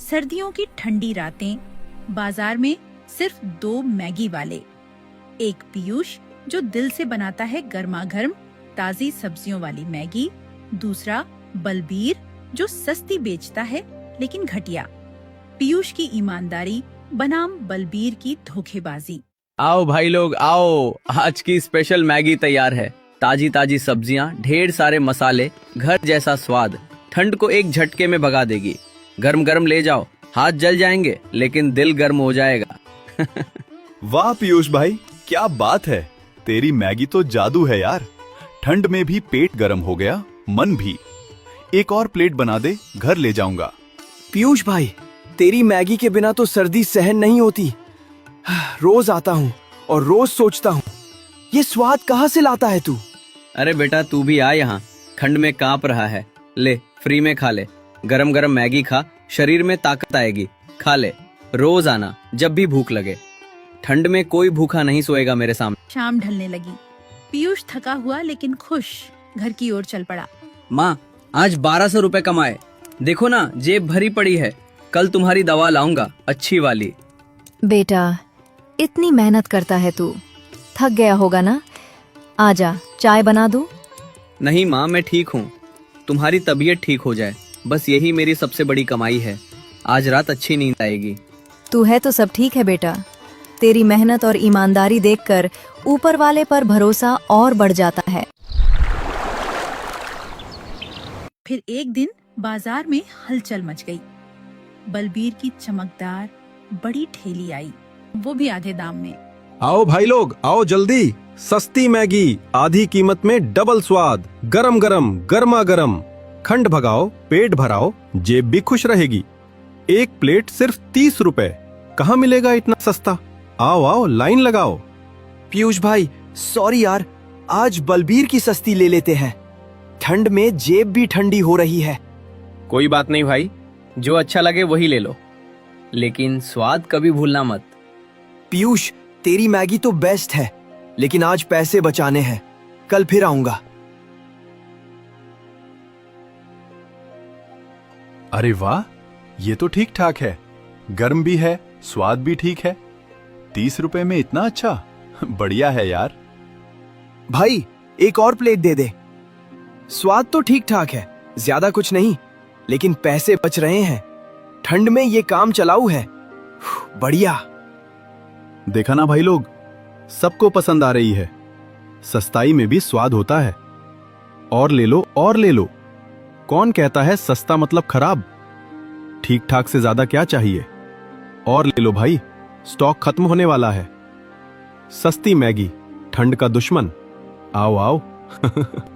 सर्दियों की ठंडी रातें, बाजार में सिर्फ 2 मैगी वाले, एक पीयूष जो दिल से बनाता है गर्मा गर्म ताजी सब्जियों वाली मैगी, दूसरा बलबीर जो सस्ती बेचता है लेकिन घटिया। पीयूष की ईमानदारी बनाम बलबीर की धोखेबाजी। आओ भाई लोग आओ, आज की स्पेशल मैगी तैयार है। ताजी ताजी सब्जियां, ढेर सारे मसाले, घर जैसा स्वाद, ठंड को एक झटके में भगा देगी। गर्म गर्म ले जाओ, हाथ जल जाएंगे लेकिन दिल गर्म हो जाएगा। वाह पीयूष भाई, क्या बात है, तेरी मैगी तो जादू है यार। ठंड में भी पेट गर्म हो गया, मन भी। एक और प्लेट बना दे, घर ले जाऊंगा। पीयूष भाई, तेरी मैगी के बिना तो सर्दी सहन नहीं होती। रोज आता हूँ और रोज सोचता हूँ, ये स्वाद कहाँ से लाता है तू? अरे बेटा तू भी आ यहाँ, ठंड में कांप रहा है, ले फ्री में खा ले। गरम गरम मैगी खा, शरीर में ताकत आएगी। खा ले, रोज आना जब भी भूख लगे। ठंड में कोई भूखा नहीं सोएगा मेरे सामने। शाम ढलने लगी। पीयूष थका हुआ लेकिन खुश घर की ओर चल पड़ा। माँ, आज 1200 रुपए कमाए। देखो ना, जेब भरी पड़ी है। कल तुम्हारी दवा लाऊंगा, अच्छी वाली। बेटा, इतनी मेहनत करता है तू, थक गया होगा ना? आजा, चाय बना दूं? नहीं माँ, मैं ठीक हूँ। तुम्हारी तबीयत ठीक हो जाए, बस यही मेरी सबसे बड़ी कमाई है। आज रात अच्छी नींद आएगी। तू है तो सब ठीक है बेटा। तेरी मेहनत और ईमानदारी देखकर ऊपर वाले पर भरोसा और बढ़ जाता है। फिर एक दिन बाजार में हलचल मच गई। बलबीर की चमकदार बड़ी ठेली आई, वो भी आधे दाम में। आओ भाई लोग, आओ जल्दी। सस्ती मैगी, आधी कीमत में डबल स्वाद, गरम गरम, गर्मा गरम। खंड भगाओ, पेट भराओ, जेब भी खुश रहेगी। एक प्लेट सिर्फ 30 रुपए। कहाँ मिलेगा इतना सस्ता? आओ आओ, लाइन लगाओ। पीयूष भाई, सॉरी यार, आज बलबीर की सस्ती ले लेते हैं। ठंड में जेब भी ठंडी हो रही है। कोई बात नहीं भाई, जो अच्छा लगे वही ले लो, लेकिन स्वाद कभी भूलना मत। पीयूष, तेरी मैगी तो बेस्ट है, लेकिन आज पैसे बचाने हैं। कल फिर आऊंगा। अरे वाह, ये तो ठीक ठाक है। गर्म भी है, स्वाद भी ठीक है। 30 रुपए में इतना अच्छा, बढ़िया है यार। भाई, एक और प्लेट दे दे। स्वाद तो ठीक ठाक है, ज्यादा कुछ नहीं, लेकिन पैसे बच रहे हैं। ठंड में ये काम चलाऊ है। बढ़िया। देखा ना भाई लोग, सबको पसंद आ रही है। सस्ताई में भी स्वाद होता है। और ले लो, और ले लो। कौन कहता है सस्ता मतलब खराब? ठीक ठाक से ज्यादा क्या चाहिए? और ले लो भाई, स्टॉक खत्म होने वाला है। सस्ती मैगी, ठंड का दुश्मन। आओ आओ।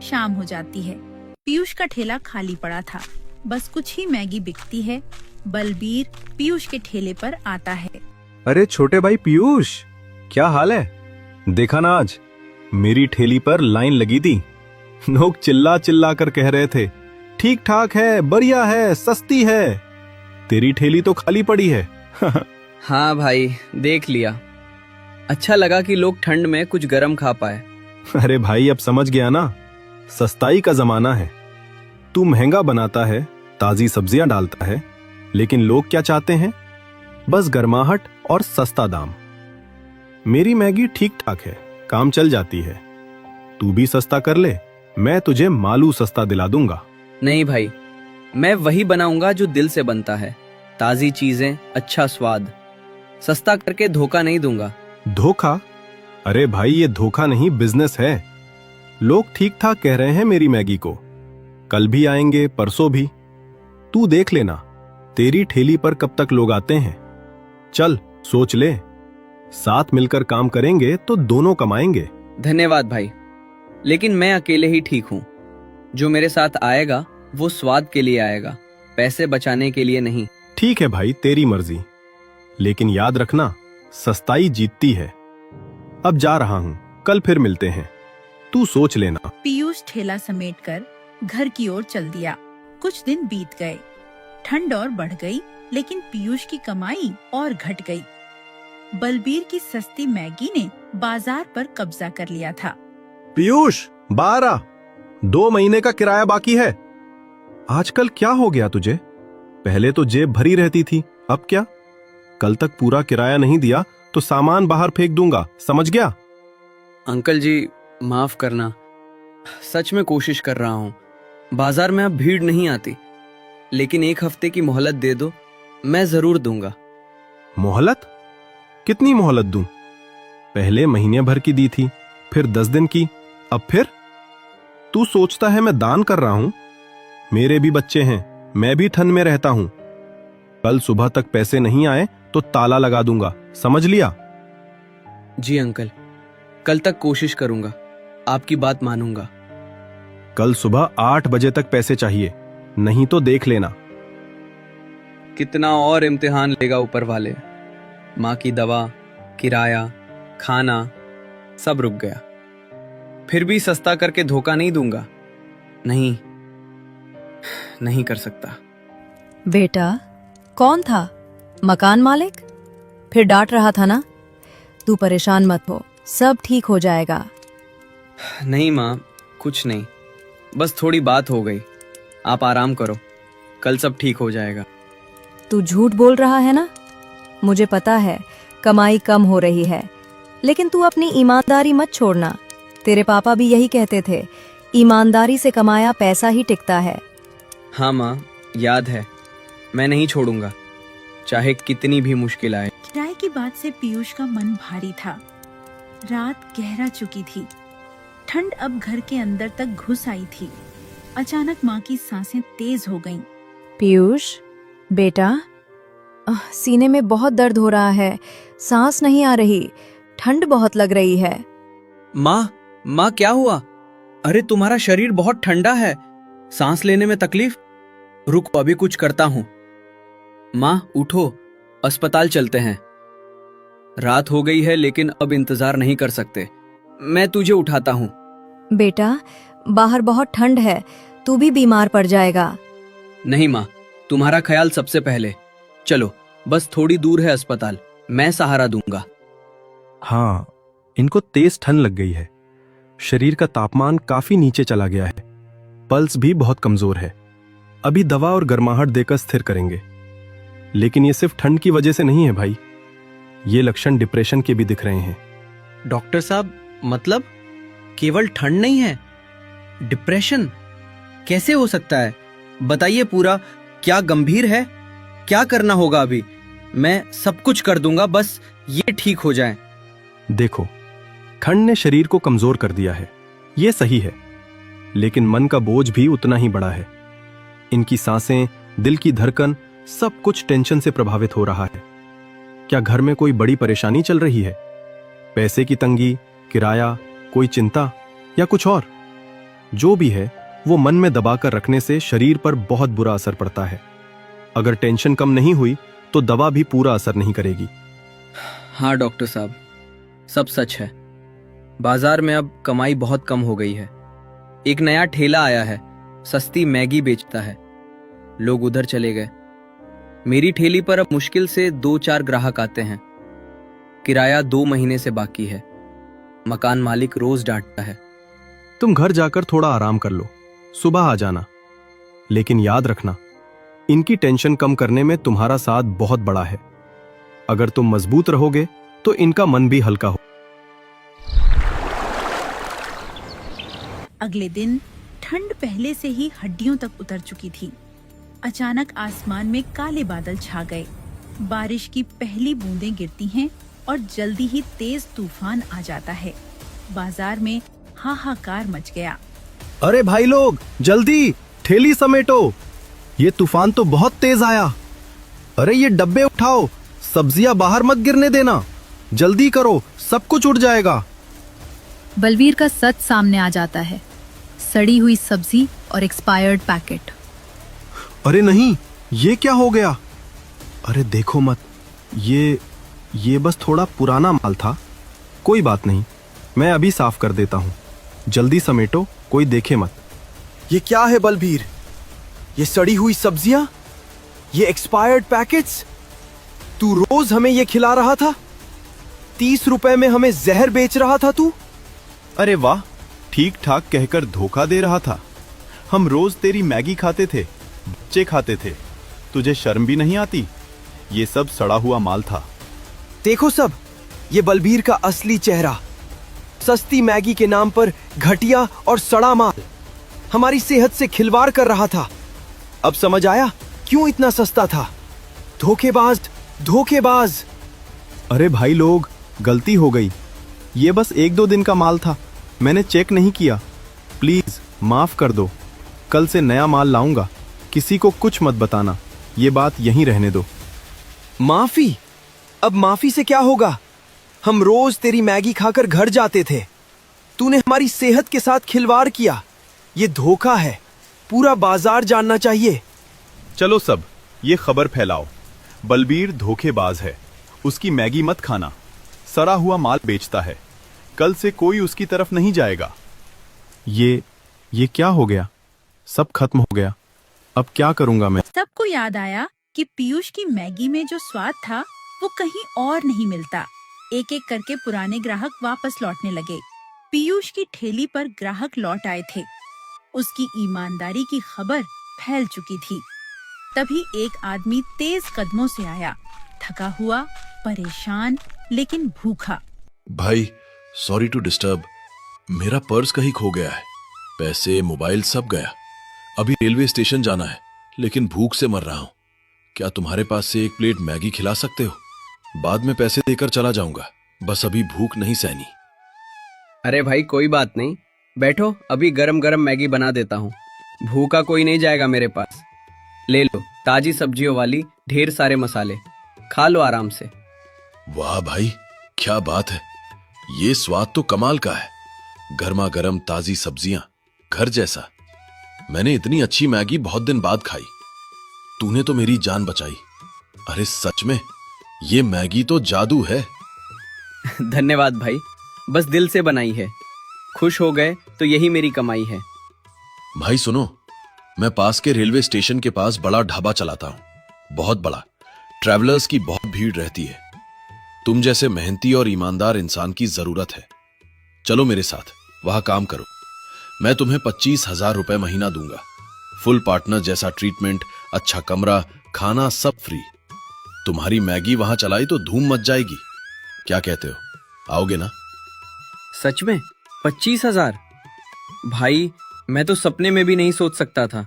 शाम हो जाती है। पीयूष का ठेला खाली पड़ा था, बस कुछ ही मैगी बिकती है। बलबीर पीयूष के ठेले पर आता है। अरे छोटे भाई पीयूष, क्या हाल है? देखा ना, आज मेरी ठेली पर लाइन लगी थी। लोग चिल्ला चिल्ला कर कह रहे थे, ठीक ठाक है, बढ़िया है, सस्ती है। तेरी ठेली तो खाली पड़ी है। हाँ भाई, देख लिया। अच्छा लगा कि लोग ठंड में कुछ गरम खा पाए। अरे भाई, अब समझ गया ना, सस्ताई का जमाना है। तू महंगा बनाता है, ताजी सब्जियां डालता है, लेकिन लोग क्या चाहते हैं? बस गर्माहट और सस्ता दाम। मेरी मैगी ठीक ठाक है, काम चल जाती है। तू भी सस्ता कर ले, मैं तुझे मालू सस्ता दिला दूंगा। नहीं भाई, मैं वही बनाऊंगा जो दिल से बनता है। ताजी चीजें, अच्छा स्वाद। सस्ता करके धोखा नहीं दूंगा। धोखा? अरे भाई, ये धोखा नहीं, बिजनेस है। लोग ठीक ठाक कह रहे हैं मेरी मैगी को। कल भी आएंगे, परसों भी। तू देख लेना, तेरी ठेली पर कब तक लोग आते हैं। चल सोच ले, साथ मिलकर काम करेंगे तो दोनों कमाएंगे। धन्यवाद भाई, लेकिन मैं अकेले ही ठीक हूँ। जो मेरे साथ आएगा वो स्वाद के लिए आएगा, पैसे बचाने के लिए नहीं। ठीक है भाई, तेरी मर्जी, लेकिन याद रखना, सस्ताई जीतती है। अब जा रहा हूँ, कल फिर मिलते हैं। तू सोच लेना। पीयूष ठेला समेटकर घर की ओर चल दिया। कुछ दिन बीत गए, ठंड और बढ़ गई, लेकिन पीयूष की कमाई और घट गई। बलबीर की सस्ती मैगी ने बाजार पर कब्जा कर लिया था। पीयूष, 12 2 महीने का किराया बाकी है। आजकल क्या हो गया तुझे? पहले तो जेब भरी रहती थी, अब क्या? कल तक पूरा किराया नहीं दिया तो सामान बाहर फेंक दूंगा, समझ गया? अंकल जी माफ करना, सच में कोशिश कर रहा हूँ। बाजार में अब भीड़ नहीं आती, लेकिन 1 हफ्ते की मोहलत दे दो, मैं जरूर दूंगा। मोहलत? कितनी मोहलत दूं? पहले महीने भर की दी थी, फिर 10 दिन की, अब फिर? तू सोचता है मैं दान कर रहा हूं? मेरे भी बच्चे हैं, मैं भी ठंड में रहता हूं। कल सुबह तक पैसे नहीं आए तो ताला लगा दूंगा, समझ लिया? जी अंकल, कल तक कोशिश करूंगा, आपकी बात मानूंगा। कल सुबह 8 बजे तक पैसे चाहिए, नहीं तो देख लेना। कितना और इम्तिहान लेगा ऊपर वाले। माँ की दवा, किराया, खाना सब रुक गया। फिर भी सस्ता करके धोखा नहीं दूंगा। नहीं, नहीं कर सकता। बेटा, कौन था? मकान मालिक? फिर डांट रहा था ना? तू परेशान मत हो, सब ठीक हो जाएगा। नहीं माँ, कुछ नहीं, बस थोड़ी बात हो गई। आप आराम करो, कल सब ठीक हो जाएगा। तू झूठ बोल रहा है ना? मुझे पता है कमाई कम हो रही है, लेकिन तू अपनी ईमानदारी मत छोड़ना। तेरे पापा भी यही कहते थे, ईमानदारी से कमाया पैसा ही टिकता है। हाँ माँ, याद है, मैं नहीं छोड़ूंगा, चाहे कितनी भी मुश्किल आए। किराए की बात से पीयूष का मन भारी था। रात गहरा चुकी थी, ठंड अब घर के अंदर तक घुस आई थी। अचानक माँ की सांसें तेज हो गईं। पीयूष बेटा, सीने में बहुत दर्द हो रहा है, सांस नहीं आ रही, ठंड बहुत लग रही है। माँ क्या हुआ? अरे तुम्हारा शरीर बहुत ठंडा है, सांस लेने में तकलीफ? रुक, अभी कुछ करता हूँ। माँ उठो, अस्पताल चलते हैं। रात हो गई है, लेकिन अब इंतजार नहीं कर सकते, मैं तुझे उठाता हूँ। बेटा, बाहर बहुत ठंड है, तू भी बीमार पड़ जाएगा। नहीं माँ, तुम्हारा ख्याल सबसे पहले। चलो, बस थोड़ी दूर है अस्पताल, मैं सहारा दूंगा। हाँ, इनको तेज ठंड लग गई है, शरीर का तापमान काफी नीचे चला गया है, पल्स भी बहुत कमजोर है। अभी दवा और गर्माहट देकर स्थिर करेंगे। लेकिन ये सिर्फ ठंड की वजह से नहीं है भाई, ये लक्षण डिप्रेशन के भी दिख रहे हैं। डॉक्टर साहब, मतलब केवल ठंड नहीं है, डिप्रेशन कैसे हो सकता है? बताइए पूरा, क्या गंभीर है? क्या करना होगा अभी? मैं सब कुछ कर दूंगा, बस ये ठीक हो जाए। देखो, ठंड ने शरीर को कमजोर कर दिया है, ये सही है, लेकिन मन का बोझ भी उतना ही बड़ा है। इनकी सांसें, दिल की धड़कन, सब कुछ टेंशन से प्रभावित हो रहा है। क्या घर में कोई बड़ी परेशानी चल रही है? पैसे की तंगी, किराया, कोई चिंता या कुछ और? जो भी है, वो मन में दबाकर रखने से शरीर पर बहुत बुरा असर पड़ता है। अगर टेंशन कम नहीं हुई तो दवा भी पूरा असर नहीं करेगी। हाँ डॉक्टर साहब, सब सच है। बाजार में अब कमाई बहुत कम हो गई है। एक नया ठेला आया है, सस्ती मैगी बेचता है, लोग उधर चले गए। मेरी ठेली पर अब मुश्किल से 2-4 ग्राहक आते हैं। किराया 2 महीने से बाकी है। मकान मालिक रोज डांटता है। तुम घर जाकर थोड़ा आराम कर लो, सुबह आ जाना। लेकिन याद रखना, इनकी टेंशन कम करने में तुम्हारा साथ बहुत बड़ा है। अगर तुम मजबूत रहोगे तो इनका मन भी हल्का हो। अगले दिन ठंड पहले से ही हड्डियों तक उतर चुकी थी। अचानक आसमान में काले बादल छा गए। बारिश की पहली बूंदें गिरती हैं और जल्दी ही तेज तूफान आ जाता है। बाजार में हाहाकार मच गया। अरे भाई लोग, जल्दी ठेली समेटो, ये तूफान तो बहुत तेज आया। अरे ये डब्बे उठाओ, सब्जियां बाहर मत गिरने देना, जल्दी करो, सब कुछ उड़ जाएगा। बलवीर का सच सामने आ जाता है, सड़ी हुई सब्जी और एक्सपायर्ड पैकेट। अरे नहीं, ये क्या हो गया? अरे देखो मत, ये बस थोड़ा पुराना माल था, कोई बात नहीं, मैं अभी साफ कर देता हूँ। जल्दी समेटो, कोई देखे मत। ये क्या है बलबीर? ये सड़ी हुई सब्जियां, ये एक्सपायर्ड पैकेट्स। तू रोज हमें ये खिला रहा था, 30 रुपए में हमें जहर बेच रहा था तू। अरे वाह, ठीक ठाक कहकर धोखा दे रहा था। हम रोज तेरी मैगी खाते थे, बच्चे खाते थे, तुझे शर्म भी नहीं आती? ये सब सड़ा हुआ माल था। देखो सब, ये बलबीर का असली चेहरा। सस्ती मैगी के नाम पर घटिया और सड़ा माल हमारी सेहत से खिलवाड़ कर रहा था। अब समझ आया क्यों इतना सस्ता था। धोखेबाज, धोखेबाज। अरे भाई लोग, गलती हो गई। ये बस 1-2 दिन का माल था, मैंने चेक नहीं किया। प्लीज माफ कर दो। कल से नया माल लाऊंगा, किसी को कुछ मत बताना। ये बात यहीं रहने दो। माफी? अब माफी से क्या होगा? हम रोज तेरी मैगी खाकर घर जाते थे। तूने हमारी सेहत के साथ खिलवाड़ किया। ये धोखा है, पूरा बाजार जानना चाहिए। चलो सब, ये खबर फैलाओ, बलबीर धोखेबाज है, उसकी मैगी मत खाना, सड़ा हुआ माल बेचता है। कल से कोई उसकी तरफ नहीं जाएगा। ये क्या हो गया? सब खत्म हो गया। अब क्या करूंगा मैं? सबको याद आया कि पीयूष की मैगी में जो स्वाद था वो कहीं और नहीं मिलता। एक एक करके पुराने ग्राहक वापस लौटने लगे। पीयूष की ठेली पर ग्राहक लौट आए थे। उसकी ईमानदारी की खबर फैल चुकी थी। तभी एक आदमी तेज कदमों से आया, थका हुआ, परेशान, लेकिन भूखा। भाई, सॉरी टू डिस्टर्ब, मेरा पर्स कहीं खो गया है। पैसे, मोबाइल सब गया। अभी रेलवे स्टेशन जाना है, लेकिन भूख से मर रहा हूँ। क्या तुम्हारे पास से 1 प्लेट मैगी खिला सकते हो? बाद में पैसे देकर चला जाऊंगा, बस अभी भूख नहीं सहनी। अरे भाई कोई बात नहीं, बैठो, अभी गरम गरम मैगी बना देता हूँ। भूखा कोई नहीं जाएगा मेरे पास। ले लो, ताजी सब्जियों वाली, ढेर सारे मसाले, खा लो आराम से। वाह भाई, क्या बात है। ये स्वाद तो कमाल का है। गर्मा गर्म ताजी सब्जियां, घर जैसा। मैंने इतनी अच्छी मैगी बहुत दिन बाद खाई। तूने तो मेरी जान बचाई। अरे सच में, ये मैगी तो जादू है। धन्यवाद भाई, बस दिल से बनाई है। खुश हो गए तो यही मेरी कमाई है। भाई सुनो, मैं पास के रेलवे स्टेशन के पास बड़ा ढाबा चलाता हूं, बहुत बड़ा। ट्रैवलर्स की बहुत भीड़ रहती है। तुम जैसे मेहनती और ईमानदार इंसान की जरूरत है। चलो मेरे साथ, वहां काम करो। मैं तुम्हें 25,000 रुपए महीना दूंगा। फुल पार्टनर जैसा ट्रीटमेंट, अच्छा कमरा, खाना सब फ्री। तुम्हारी मैगी वहां चलाई तो धूम मच जाएगी। क्या कहते हो, आओगे ना? सच में 25,000? भाई मैं तो सपने में भी नहीं सोच सकता था।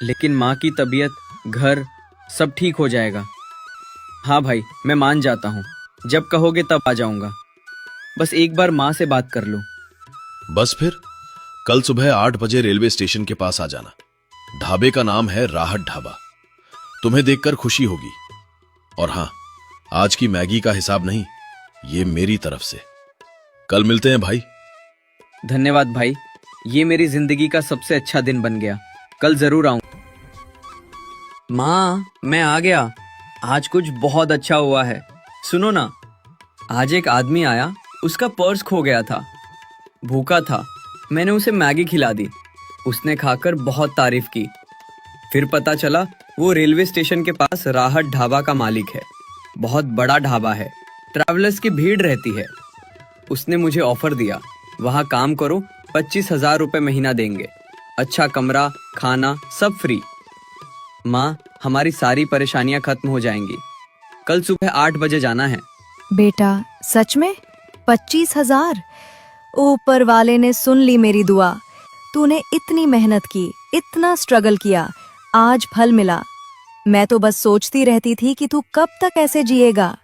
लेकिन माँ की तबीयत, घर, सब ठीक हो जाएगा। हाँ भाई, मैं मान जाता हूँ। जब कहोगे तब आ जाऊंगा। बस एक बार माँ से बात कर लूं। बस फिर कल सुबह 8 बजे रेलवे स्टेशन के पास आ जाना। ढाबे का नाम है राहत ढाबा। तुम्हें देखकर खुशी होगी। और हाँ, आज की मैगी का हिसाब नहीं, ये मेरी तरफ से। कल मिलते हैं भाई। धन्यवाद भाई, ये मेरी जिंदगी का सबसे अच्छा दिन बन गया। कल जरूर आऊं। माँ, मैं आ गया। आज कुछ बहुत अच्छा हुआ है। सुनो ना, आज एक आदमी आया, उसका पर्स खो गया था। भूखा था, मैंने उसे मैगी खिला दी। उसने खाकर बहुत तारीफ की। फिर पता चला वो रेलवे स्टेशन के पास राहत ढाबा का मालिक है। बहुत बड़ा ढाबा है, ट्रैवलर्स की भीड़ रहती है। उसने मुझे ऑफर दिया, वहाँ काम करो, 25,000 रुपए महीना देंगे, अच्छा कमरा, खाना सब फ्री। माँ, हमारी सारी परेशानियां खत्म हो जाएंगी। कल सुबह 8 बजे जाना है। बेटा, सच में 25,000? ऊपर वाले ने सुन ली मेरी दुआ। तूने इतनी मेहनत की, इतना स्ट्रगल किया, आज फल मिला। मैं तो बस सोचती रहती थी कि तू कब तक ऐसे जिएगा।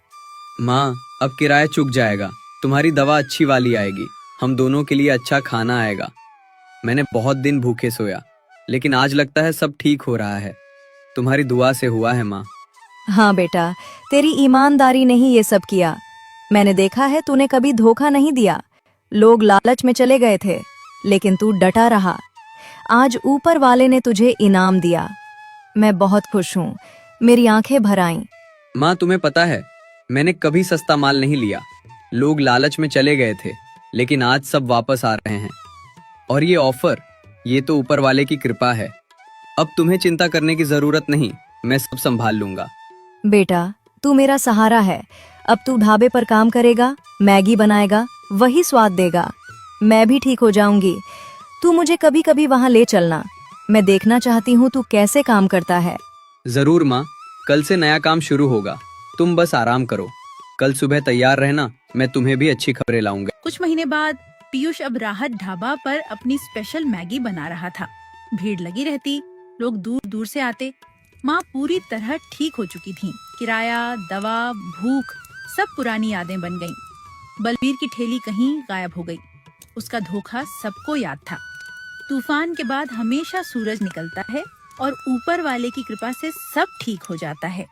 माँ, अब किराया चुक जाएगा, तुम्हारी दवा अच्छी वाली आएगी, हम दोनों के लिए अच्छा खाना आएगा। मैंने बहुत दिन भूखे सोया, लेकिन आज लगता है सब ठीक हो रहा है। तुम्हारी दुआ से हुआ है माँ। हाँ बेटा, तेरी ईमानदारी ने ही ये सब किया। मैंने देखा है तूने कभी धोखा नहीं दिया। लोग लालच में चले गए थे, लेकिन तू डटा रहा। आज ऊपर वाले ने तुझे इनाम दिया। मैं बहुत खुश हूँ, मेरी आंखें भर आईं। माँ, तुम्हें पता है, मैंने कभी सस्ता माल नहीं लिया। लोग लालच में चले गए थे, लेकिन आज सब वापस आ रहे हैं। और ये ऑफर, ये तो ऊपर वाले की कृपा है। अब तुम्हें चिंता करने की जरूरत नहीं, मैं सब संभाल लूंगा। बेटा, तू मेरा सहारा है। अब तू ढाबे पर काम करेगा, मैगी बनाएगा, वही स्वाद देगा। मैं भी ठीक हो जाऊंगी। तू मुझे कभी कभी वहां ले चलना। मैं देखना चाहती हूँ तू कैसे काम करता है। जरूर माँ, कल से नया काम शुरू होगा। तुम बस आराम करो। कल सुबह तैयार रहना, मैं तुम्हें भी अच्छी खबरें लाऊंगा। कुछ महीने बाद पीयूष अब राहत ढाबा पर अपनी स्पेशल मैगी बना रहा था। भीड़ लगी रहती, लोग दूर दूर से आते। माँ पूरी तरह ठीक हो चुकी थी। किराया, दवा, भूख सब पुरानी यादें बन गईं। बलवीर की ठेली कहीं गायब हो गई। उसका धोखा सबको याद था। तूफान के बाद हमेशा सूरज निकलता है और ऊपर वाले की कृपा से सब ठीक हो जाता है।